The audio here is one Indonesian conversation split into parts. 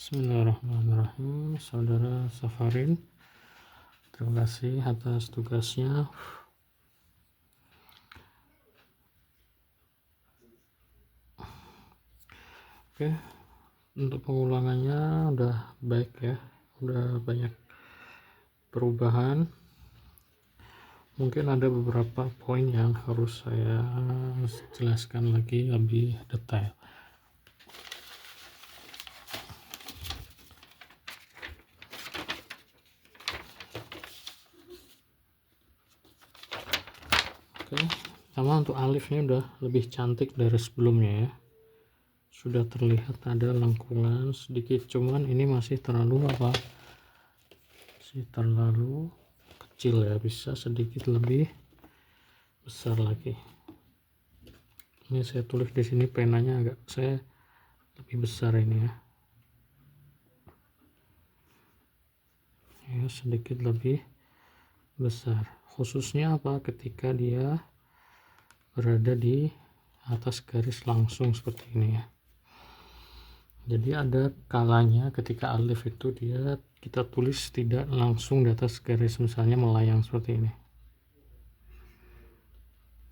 Bismillahirrahmanirrahim. Saudara Safarin, terima kasih atas tugasnya. Oke, untuk pengulangannya udah baik ya, udah banyak perubahan. Mungkin ada beberapa poin yang harus saya jelaskan lagi lebih detail. Oke, sama untuk alifnya udah lebih cantik dari sebelumnya ya. Sudah terlihat ada lengkungan sedikit, cuman ini masih terlalu kecil ya, bisa sedikit lebih besar lagi. Ini saya tulis di sini, penanya agak saya lebih besar ini ya, sedikit lebih besar, khususnya ketika dia berada di atas garis langsung seperti ini ya. Jadi ada kalanya ketika alif itu kita tulis tidak langsung di atas garis, misalnya melayang seperti ini.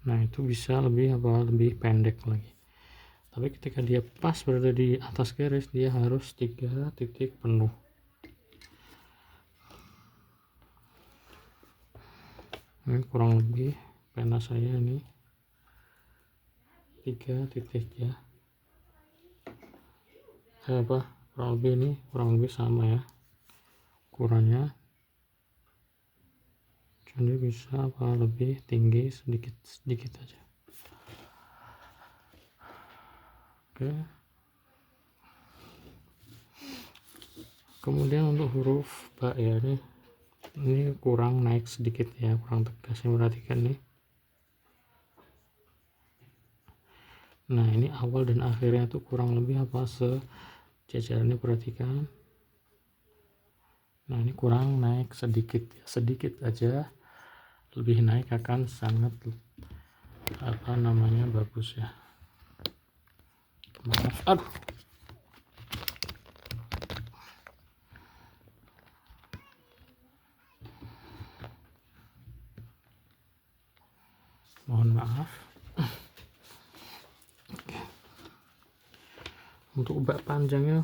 Nah itu bisa lebih pendek lagi. Tapi ketika dia pas berada di atas garis, dia harus 3 titik penuh. Ini kurang lebih pena saya ini 3 titik ya. Kurang lebih sama ya ukurannya. Jadi bisa lebih tinggi sedikit aja. Oke. Kemudian untuk huruf ba ya, ini kurang naik sedikit ya, kurang tegas, yang perhatikan nih. Nah ini awal dan akhirnya tuh kurang lebih sejajar, ini perhatikan. Nah ini kurang naik sedikit aja, lebih naik akan sangat bagus ya. Maaf, mohon maaf. Untuk bak panjangnya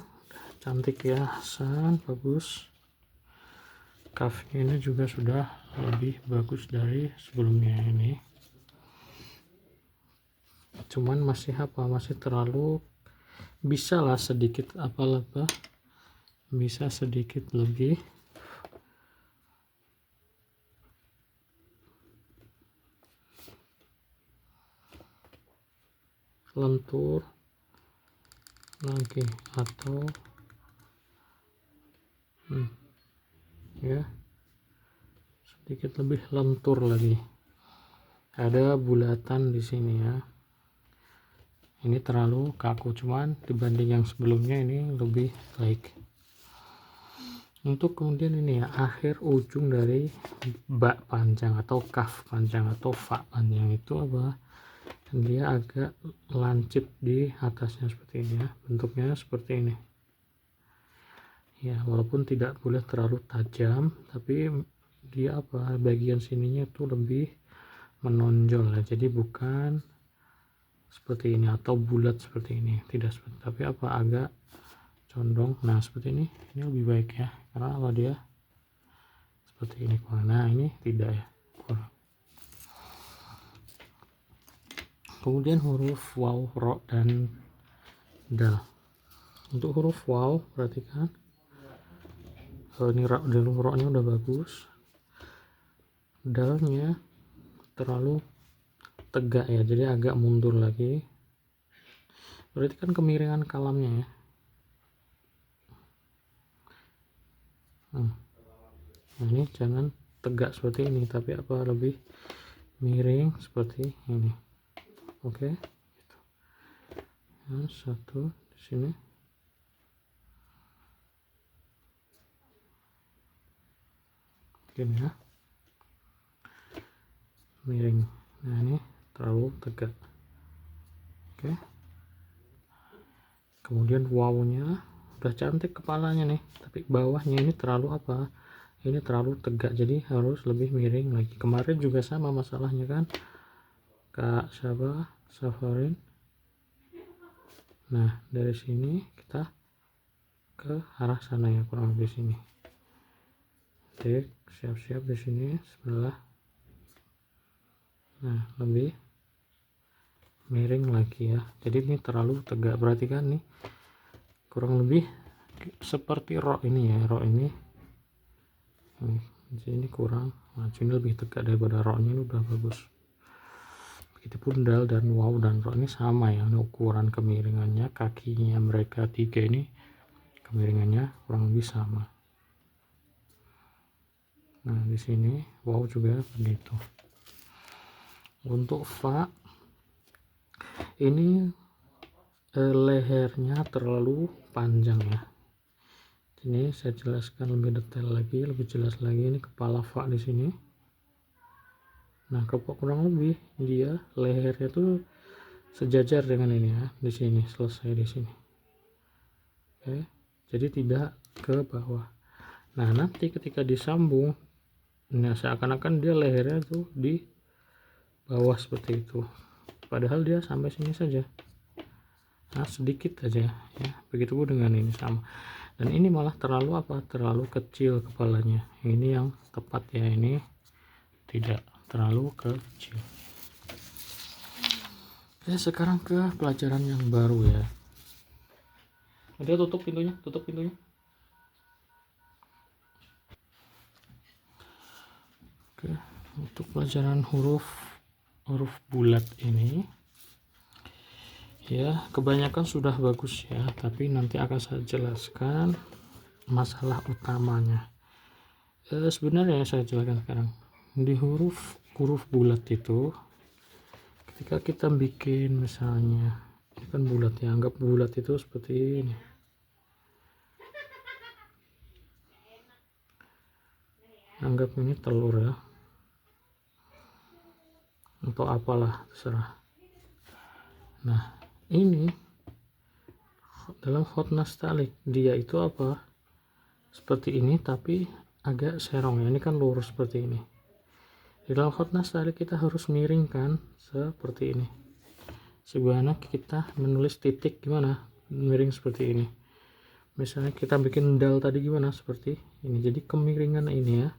cantik ya, Hasan, bagus. Kafnya ini juga sudah lebih bagus dari sebelumnya ini. Cuman masih terlalu, bisa lah sedikit bisa sedikit lebih lentur lagi, atau ya sedikit lebih lentur lagi. Ada bulatan di sini ya, ini terlalu kaku, cuman dibanding yang sebelumnya ini lebih baik. Untuk kemudian ini ya, akhir ujung dari ba panjang atau kaf panjang atau fa panjang itu dia agak lancip di atasnya seperti ini ya, bentuknya seperti ini ya. Walaupun tidak boleh terlalu tajam, tapi dia bagian sininya itu lebih menonjol ya, jadi bukan seperti ini atau bulat seperti ini, tidak seperti, tapi agak condong. Nah seperti ini lebih baik ya, karena dia seperti ini. Nah ini tidak ya, kurang. Kemudian huruf waw, ro, dan dal. Untuk huruf waw perhatikan, ini ro-nya udah bagus, dalnya terlalu tegak ya, jadi agak mundur lagi. Berarti kan kemiringan kalamnya ya. Nah ini jangan tegak seperti ini, tapi lebih miring seperti ini. Oke, gitu. Nah, satu di sini, gini ya, miring. Nah ini terlalu tegak. Oke. Kemudian wawnya udah cantik kepalanya nih, tapi bawahnya ini terlalu apa, ini terlalu tegak, jadi harus lebih miring lagi. Kemarin juga sama masalahnya kan Kak siapa, Safarin. Nah dari sini kita ke arah sana ya, kurang lebih sini. Oke, siap-siap di sini sebelah. Nah lebih miring lagi ya, jadi ini terlalu tegak, berarti kan nih kurang lebih seperti rok ini ya, rok ini ini kurang, nah ini lebih tegak daripada roknya, ini udah bagus. Begitupun dal dan wow dan rok ini sama ya, ini ukuran kemiringannya, kakinya mereka tiga ini kemiringannya kurang lebih sama. Nah di sini wow juga begitu. Untuk fa ini lehernya terlalu panjang ya. Ini saya jelaskan lebih detail lagi, lebih jelas lagi. Ini kepala fa di sini. Nah kurang lebih dia lehernya tuh sejajar dengan ini ya, di sini selesai di sini. Oke, jadi tidak ke bawah. Nah nanti ketika disambung, nah seakan-akan dia lehernya tuh di bawah seperti itu, padahal dia sampai sini saja, nah sedikit aja ya. Begitu dengan ini sama, dan ini malah terlalu apa, terlalu kecil kepalanya. Ini yang tepat ya, ini tidak terlalu kecil. Oke, sekarang ke pelajaran yang baru ya. Dia tutup pintunya, tutup pintunya. Oke, untuk pelajaran huruf bulat ini ya kebanyakan sudah bagus ya, tapi nanti akan saya jelaskan masalah utamanya. Sebenarnya saya jelaskan sekarang di huruf bulat itu, ketika kita bikin misalnya ini kan bulat ya, anggap bulat itu seperti ini, anggap ini telur ya, atau apalah terserah. Nah ini dalam hot nastalik dia itu apa, seperti ini tapi agak serong ya, ini kan lurus seperti ini. Di dalam hot nastalik kita harus miringkan seperti ini. Sebagaimana kita menulis titik gimana, miring seperti ini. Misalnya kita bikin dal tadi gimana, seperti ini. Jadi kemiringan ini ya,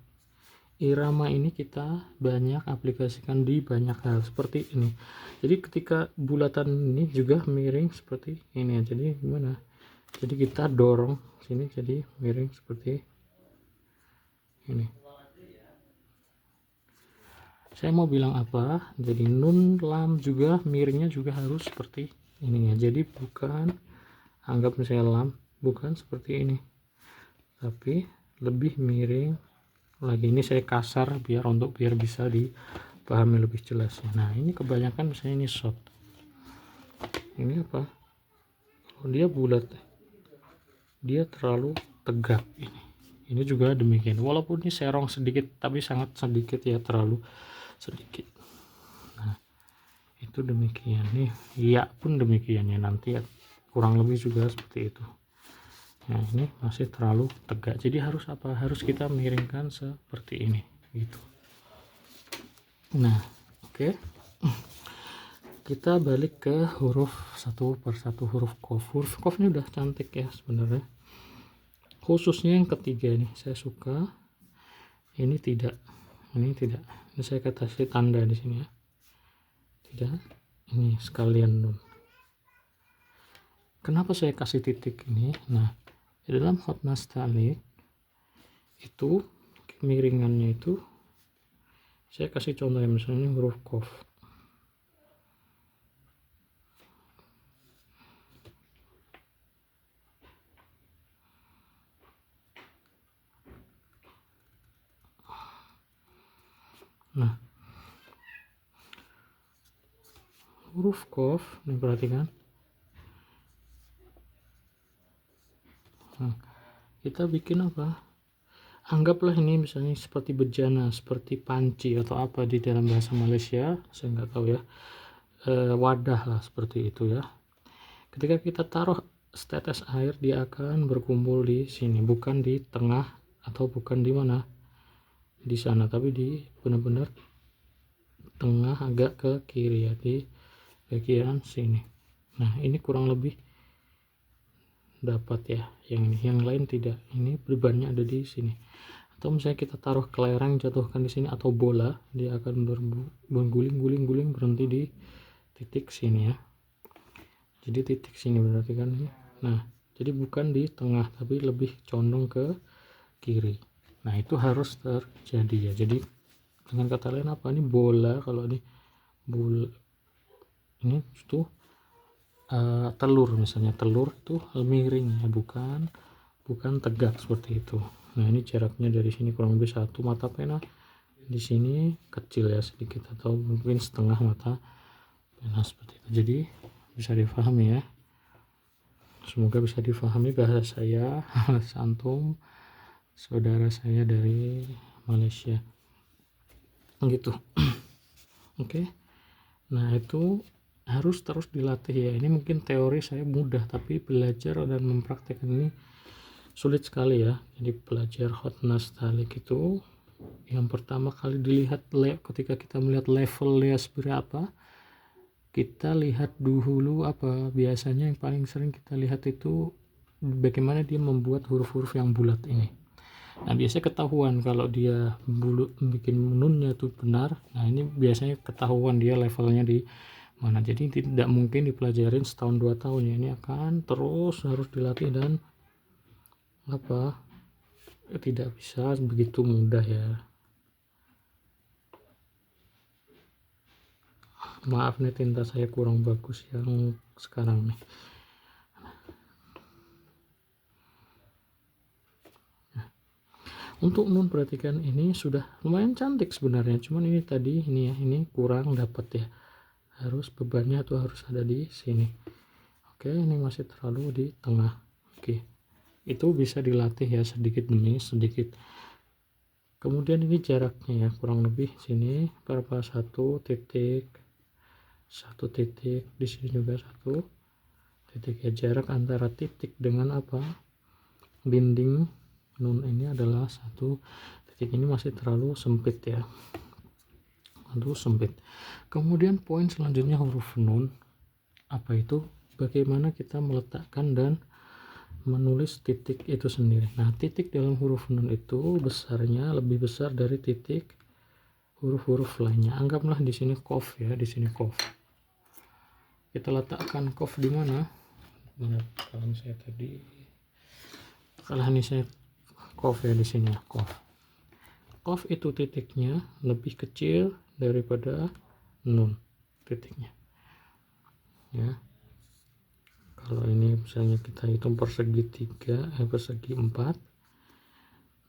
irama ini kita banyak aplikasikan di banyak hal seperti ini. Jadi ketika bulatan ini juga miring seperti ini ya. Jadi gimana, jadi kita dorong sini jadi miring seperti ini. Saya mau bilang apa, jadi nun lam juga miringnya juga harus seperti ini ya. Jadi bukan, anggap misalnya lam, bukan seperti ini, tapi lebih miring lagi. Ini saya kasar biar bisa dipahami lebih jelas ya. Nah ini kebanyakan misalnya ini short, ini apa, kalau dia bulat dia terlalu tegak, ini juga demikian, walaupun ini serong sedikit tapi sangat sedikit ya, terlalu sedikit. Nah itu demikian nih, iya pun demikian ya, nanti ya, kurang lebih juga seperti itu. Nah ini masih terlalu tegak, jadi harus apa, harus kita miringkan seperti ini gitu. Nah oke, kita balik ke huruf satu persatu. Huruf kof ini udah cantik ya sebenarnya, khususnya yang ketiga ini saya suka, ini tidak, ini saya kasih tanda di sini ya, tidak, ini sekalian nun. Kenapa saya kasih titik ini? Nah di dalam hot nastalik itu kemiringannya itu saya kasih contoh ya, misalnya huruf kof. Nah huruf kof ini perhatikan, nah, kita bikin apa, anggaplah ini misalnya seperti bejana, seperti panci atau apa di dalam bahasa Malaysia, saya nggak tahu ya, wadah lah seperti itu ya. Ketika kita taruh setetes air dia akan berkumpul di sini, bukan di tengah atau bukan di mana, di sana, tapi di benar-benar tengah agak ke kiri ya, di bagian sini. Nah ini kurang lebih dapat ya, yang lain tidak. Ini bebannya ada di sini. Atau misalnya kita taruh kelereng, jatuhkan di sini, atau bola, dia akan berguling-guling berhenti di titik sini ya. Jadi titik sini berarti kan. Nah jadi bukan di tengah tapi lebih condong ke kiri. Nah itu harus terjadi ya. Jadi dengan kata lain apa, ini bola, kalau ini bola ini tuh telur, misalnya telur tuh miring ya, bukan tegak seperti itu. Nah ini jaraknya dari sini kurang lebih 1 mata pena, di sini kecil ya sedikit, atau mungkin setengah mata pena seperti itu. Jadi bisa difahami ya, semoga bisa difahami bahasa saya Antum, saudara saya dari Malaysia gitu. Oke. Nah itu harus terus dilatih ya. Ini mungkin teori saya mudah, tapi belajar dan mempraktekkan ini sulit sekali ya. Jadi belajar hot nastalik itu yang pertama kali dilihat ketika kita melihat levelnya seberapa, kita lihat dulu apa, biasanya yang paling sering kita lihat itu bagaimana dia membuat huruf-huruf yang bulat ini. Nah biasanya ketahuan kalau dia bikin nunnya itu benar. Nah ini biasanya ketahuan dia levelnya di mana. Jadi tidak mungkin dipelajarin setahun 2 tahun ya, ini akan terus harus dilatih dan apa, tidak bisa begitu mudah ya. Maaf nih tinta saya kurang bagus yang sekarang nih. Untuk nun perhatikan, ini sudah lumayan cantik sebenarnya, cuman ini tadi ini ya, ini kurang dapat ya, harus bebannya tuh harus ada di sini. Oke, ini masih terlalu di tengah. Oke, itu bisa dilatih ya sedikit demi sedikit. Kemudian ini jaraknya ya, kurang lebih sini berapa, 1 titik di sini juga 1 titik ya. Jarak antara titik dengan apa, dinding nun ini adalah 1 titik. Ini masih terlalu sempit ya, terlalu sempit. Kemudian poin selanjutnya huruf nun, apa itu, bagaimana kita meletakkan dan menulis titik itu sendiri. Nah titik dalam huruf nun itu besarnya lebih besar dari titik huruf-huruf lainnya. Anggaplah di sini qaf ya, di sini qaf. Kita letakkan qaf di mana? Kalau saya tadi, kalau ini saya qaf ya, di sini ya qaf. Qaf itu titiknya lebih kecil daripada nun titiknya. Ya. Kalau ini misalnya kita hitung persegi 3, persegi 4,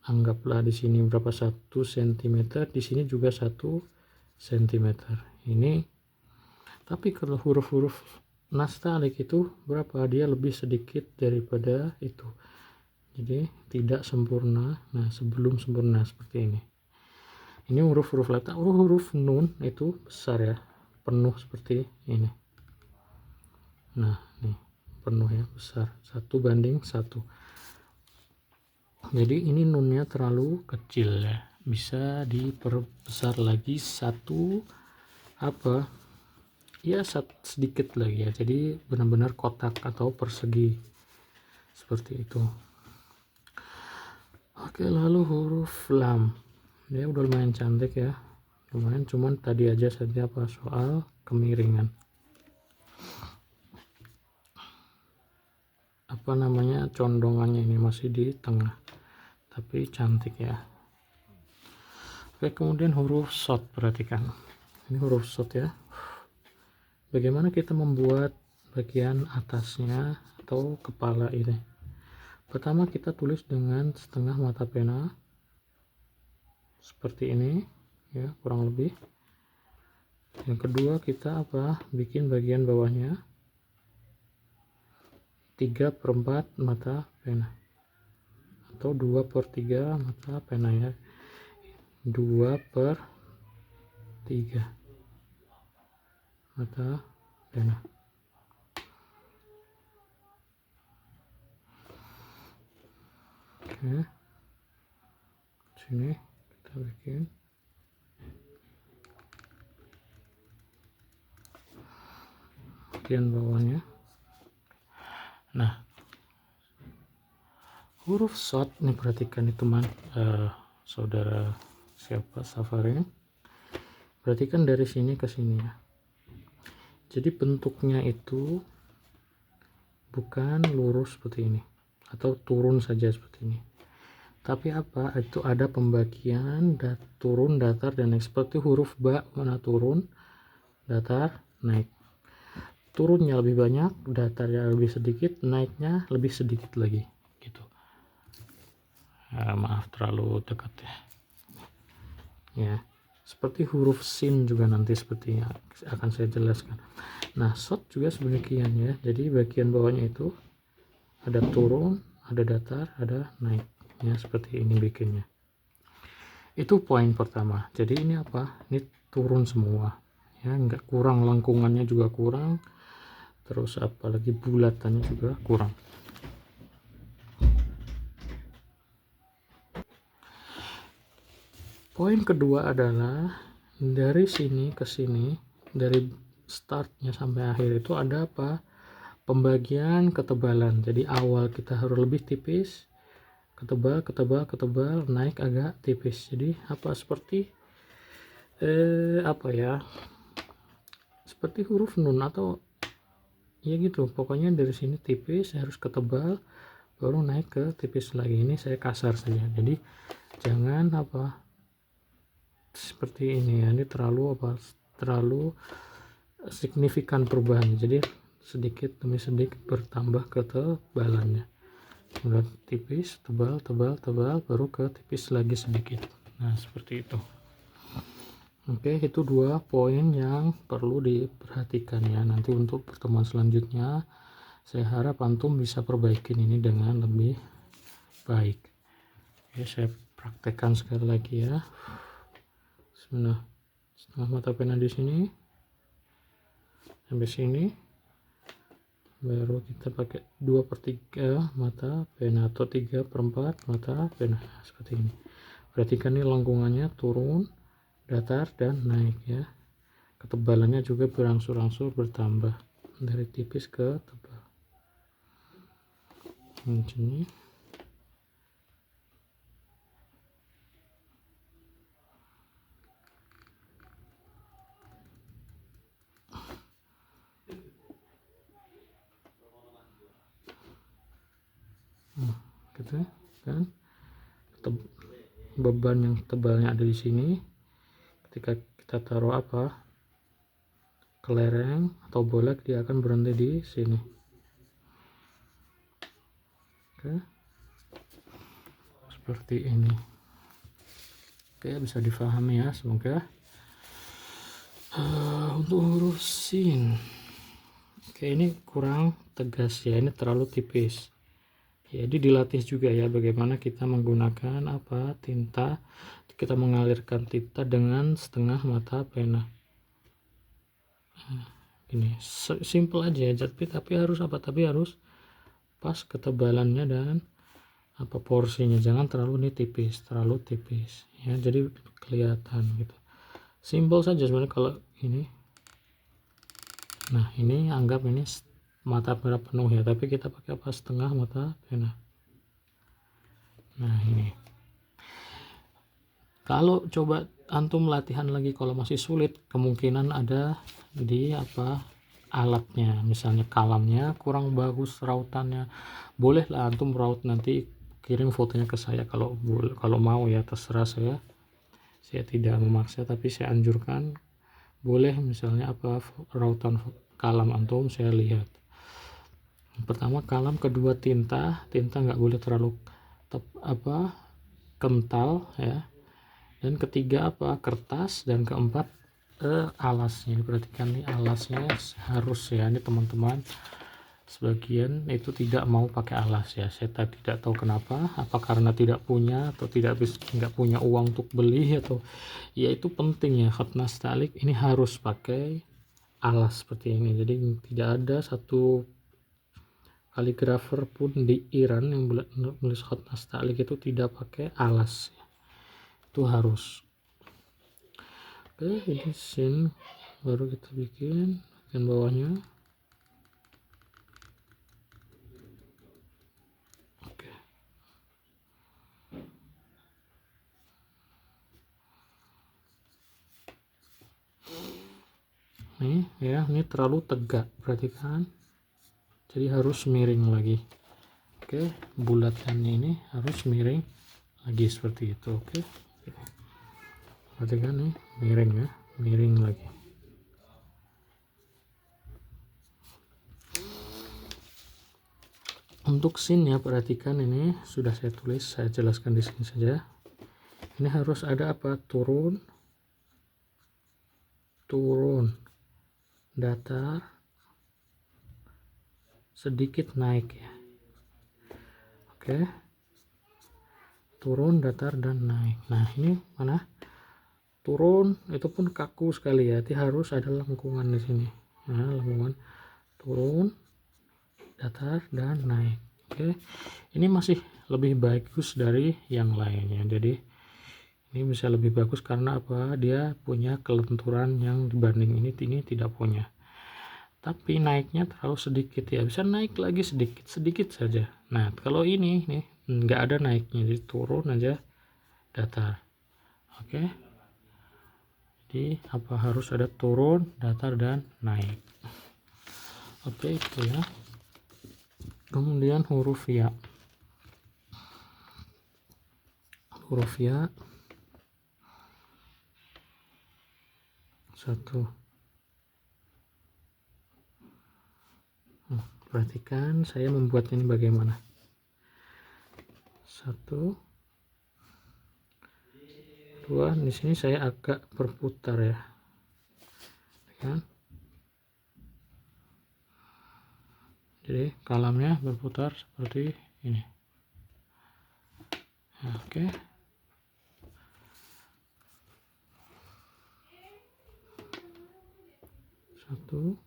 anggaplah di sini berapa, 1 cm, di sini juga 1 cm. Ini tapi kalau huruf-huruf nastalik itu berapa, dia lebih sedikit daripada itu, jadi tidak sempurna. Nah sebelum sempurna seperti ini huruf-huruf letak. Huruf nun itu besar ya, penuh seperti ini. Nah nih penuh ya, besar, 1:1. Jadi ini nunnya terlalu kecil ya, bisa diperbesar lagi 1 apa ya, sedikit lagi ya, jadi benar-benar kotak atau persegi seperti itu. Oke, lalu huruf lam, dia udah lumayan cantik ya, lumayan, cuman tadi aja saja apa, soal kemiringan, apa namanya, condongannya ini masih di tengah, tapi cantik ya. Oke, kemudian huruf shot, perhatikan ini huruf shot ya. Bagaimana kita membuat bagian atasnya atau kepala ini? Pertama kita tulis dengan setengah mata pena seperti ini ya, kurang lebih. Yang kedua kita apa, bikin bagian bawahnya 3/4 mata pena atau 2/3 mata pena ya, 2/3 mata pena. Oke, sini kita bikin bagian bawahnya. Nah, huruf short nih, perhatikan nih teman, saudara siapa Safarin, perhatikan dari sini ke sini ya. Jadi bentuknya itu bukan lurus seperti ini atau turun saja seperti ini, tapi apa, itu ada pembagian turun, datar, dan naik. Seperti huruf ba, mana turun, datar, naik. Turunnya lebih banyak, datarnya lebih sedikit, naiknya lebih sedikit lagi gitu. Maaf terlalu dekat ya. Seperti huruf sin juga nanti sepertinya akan saya jelaskan. Nah, short juga sebagian ya. Jadi bagian bawahnya itu ada turun, ada datar, ada naik ya, seperti ini bikinnya. Itu poin pertama. Jadi ini apa, ini turun semua ya, enggak kurang, lengkungannya juga kurang, terus apalagi bulatannya juga kurang. Poin kedua adalah dari sini ke sini, dari startnya sampai akhir itu ada apa, pembagian ketebalan. Jadi awal kita harus lebih tipis, ketebal, naik agak tipis. Jadi apa, seperti apa ya, seperti huruf nun atau ya gitu, pokoknya dari sini tipis harus ketebal, baru naik ke tipis lagi. Ini saya kasar saja, jadi jangan apa seperti ini ya, ini terlalu apa, terlalu signifikan perubahan. Jadi sedikit demi sedikit bertambah ketebalannya, udah tipis, tebal, baru ke tipis lagi sedikit. Nah, seperti itu. Oke, itu dua poin yang perlu diperhatikan ya. Nanti untuk pertemuan selanjutnya saya harap antum bisa perbaikin ini dengan lebih baik. Oke, saya praktekkan sekali lagi ya. Nah, setengah mata pena di sini sampai sini, baru kita pakai 2/3 mata pena atau 3/4 mata pena seperti ini. Perhatikan nih lengkungannya turun, datar, dan naik ya. Ketebalannya juga berangsur-angsur bertambah dari tipis ke tebal. Ini gitu kan, beban yang tebalnya ada di sini. Ketika kita taruh apa, kelereng atau bolak, dia akan berhenti di sini. Oke, seperti ini. Oke, bisa difahami ya, semoga. Untuk huruf sin, oke, ini kurang tegas ya, ini terlalu tipis. Jadi dilatih juga ya bagaimana kita menggunakan apa, tinta, kita mengalirkan tinta dengan setengah mata pena. Ini simple aja ya, tapi harus apa, tapi harus pas ketebalannya dan apa porsinya, jangan terlalu tipis, terlalu tipis ya, jadi kelihatan gitu. Simple saja sebenarnya kalau ini. Nah, ini anggap ini mata pena penuh ya, tapi kita pakai apa, setengah mata pena. Nah, ini kalau coba antum latihan lagi, kalau masih sulit, kemungkinan ada di apa, alatnya, misalnya kalamnya kurang bagus rautannya, bolehlah antum raut, nanti kirim fotonya ke saya kalau mau ya, terserah saya tidak memaksa, tapi saya anjurkan boleh, misalnya apa rautan kalam antum saya lihat. Pertama kalam, kedua tinta nggak boleh terlalu kental ya, dan ketiga apa, kertas, dan keempat alasnya. Perhatikan nih, alasnya harus ya, ini teman-teman sebagian itu tidak mau pakai alas ya, saya tidak tahu kenapa, apa karena tidak punya atau nggak punya uang untuk beli, atau ya itu penting ya, khat nasta'lik ini harus pakai alas seperti ini. Jadi tidak ada satu kaligrafer pun di Iran yang menulis khat nasta'lik itu tidak pakai alas, itu harus. Oke, ini sin, baru kita bikin bagian bawahnya. Oke, nih ya, ini terlalu tegak, perhatikan, jadi harus miring lagi. Oke, bulatannya ini harus miring lagi seperti itu. Oke, perhatikan nih, miring ya, miring lagi. Untuk sin ya, perhatikan ini sudah saya tulis, saya jelaskan di sini saja. Ini harus ada apa? Turun, datar, sedikit naik ya. Oke, turun, datar, dan naik. Nah, ini mana? Turun itu pun kaku sekali ya, jadi harus ada lengkungan di sini. Nah, lengkungan turun, datar, dan naik. Oke, ini masih lebih bagus dari yang lainnya. Jadi ini bisa lebih bagus karena apa? Dia punya kelenturan yang dibanding ini tidak punya. Tapi naiknya terlalu sedikit ya, bisa naik lagi sedikit saja. Nah, kalau ini nih nggak ada naiknya, jadi turun aja, datar. Oke, jadi apa, harus ada turun, datar, dan naik. Oke, itu ya. Kemudian huruf ya, satu. Perhatikan saya membuat ini bagaimana. 1, 2, di sini saya agak berputar ya, kan? Jadi kalamnya berputar seperti ini. Nah, oke. Satu,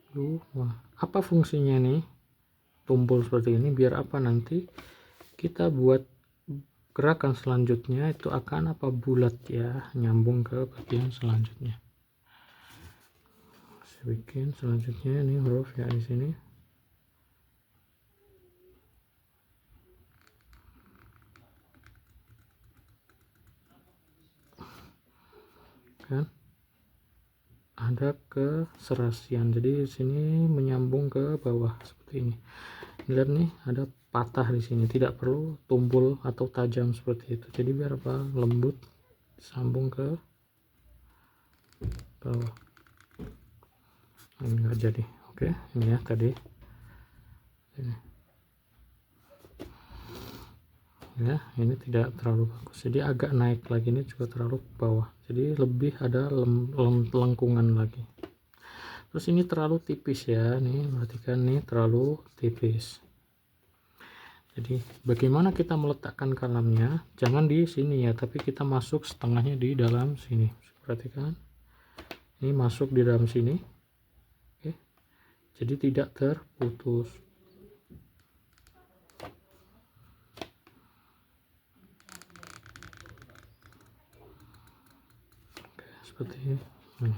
dua. Apa fungsinya nih? Tumpul seperti ini biar apa, nanti kita buat gerakan selanjutnya itu akan apa, bulat ya, nyambung ke bagian selanjutnya. Saya bikin selanjutnya ini huruf ya di sini. Kan ada keserasian, jadi di sini menyambung ke bawah seperti ini. Lihat nih, ada patah di sini, tidak perlu tumpul atau tajam seperti itu. Jadi biar apa, lembut, sambung ke bawah. Ini enggak jadi. Oke, ini ya tadi. Ini. Ya, ini tidak terlalu bagus. Jadi agak naik lagi, ini juga terlalu bawah. Jadi lebih ada lengkungan lagi. Terus ini terlalu tipis ya, nih perhatikan nih, terlalu tipis. Jadi bagaimana kita meletakkan kalamnya? Jangan di sini ya, tapi kita masuk setengahnya di dalam sini. Perhatikan, ini masuk di dalam sini. Oke, jadi tidak terputus. Oke, seperti ini.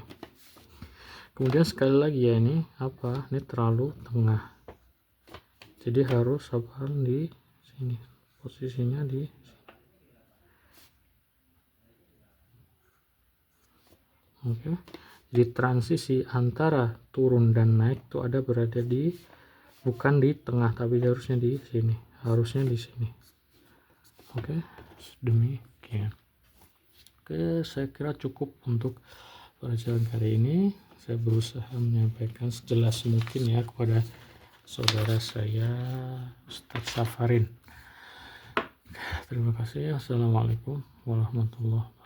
Kemudian sekali lagi ya, ini apa? Ini terlalu tengah. Jadi harus apa, di sini, posisinya di sini. Oke, jadi transisi antara turun dan naik itu ada berada di, bukan di tengah, tapi harusnya di sini, harusnya di sini. Oke, demikian. Oke, saya kira cukup untuk pelajaran kali ini. Saya berusaha menyampaikan sejelas mungkin ya kepada saudara saya, Ustadz Safarin. Terima kasih. Assalamualaikum warahmatullahi wabarakatuh.